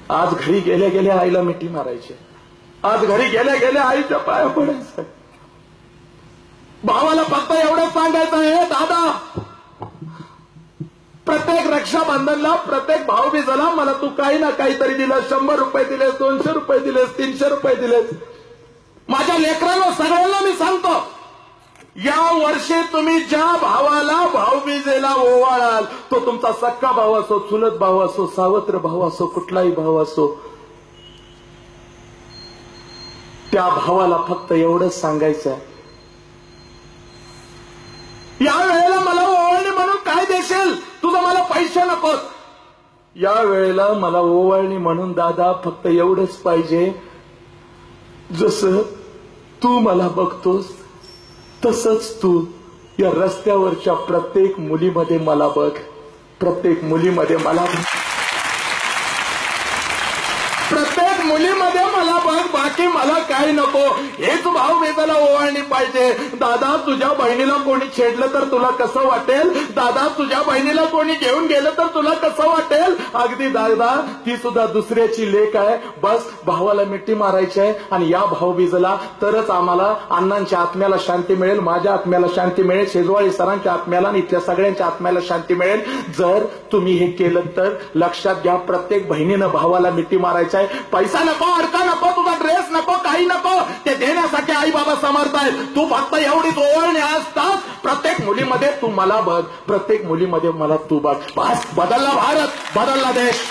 आज घरी गेल्या गेल्या आईला मिठी मारायची, आज घरी गेल्या गेल्या आईच्या पाया पडायचं, भावाला फक्त एवढंच सांगायचं आहे, दादा प्रत्येक रक्षाबंधनला प्रत्येक भाऊबीजेला मला तू काही ना काहीतरी दिलं, 100 रुपये दिलेस, 200 रुपये दिलेस, 300 रुपये दिलेस. माझ्या लेकरांना सगळ्यांना मी सांगतो, या वर्षी तुम्ही ज्या भावाला भाऊबीजेला ओवाळाल तो तुमचा सक्का भाऊ असो, चुलत भाऊ असो, सावत्र भाऊ असो, कुठलाही भाऊ असो, त्या भावाला फक्त एवढंच सांगायचं आहे, या वेळेला मला ओवाळणी म्हणून काय देशील, तुझं मला पैसे नकोत. या वेळेला मला ओवाळणी म्हणून दादा फक्त एवढंच पाहिजे, जसं तू मला बघतोस तसंच तू या रस्त्यावरच्या प्रत्येक मुलीमध्ये मला बघ, प्रत्येक मुलीमध्ये मला बघ, प्रत्येक मुलीमध्ये मला बघ, बाकी मला काही नको. हेच भाऊबीजेला ओवाळणी पाहिजे. दादा तुझ्या बहिणीला कोणी छेडलं तर तुला कसं वाटेल, दादा तुझ्या बहिणीला कोणी घेऊन गेलं तर तुला कसं वाटेल. अगदी दादा ती सुद्धा दुसऱ्याची लेक आहे. बस भावाला मिठी मारायची आहे आणि या भाऊबीजेला तरच आम्हाला अण्णांच्या आत्म्याला शांती मिळेल, माझ्या आत्म्याला शांती मिळेल, शेजवाळी सरांच्या आत्म्याला आणि इथल्या सगळ्यांच्या आत्म्याला शांती मिळेल. जर तुम्ही हे केलं तर लक्षात घ्या, प्रत्येक बहिणीनं भावाला मिठी मारायचं आहे. पैसा नको, अडका नको, तुझा ड्रेस नको, काही नको, ते देण्यासाठी आई बाबा समर्थ आहेत. तू फक्त एवढीच ओवाळणी असतात, प्रत्येक मुलीमध्ये तू मला बघ, प्रत्येक मुलीमध्ये मला तू बघ. बस बदलला भारत, बदलला देश.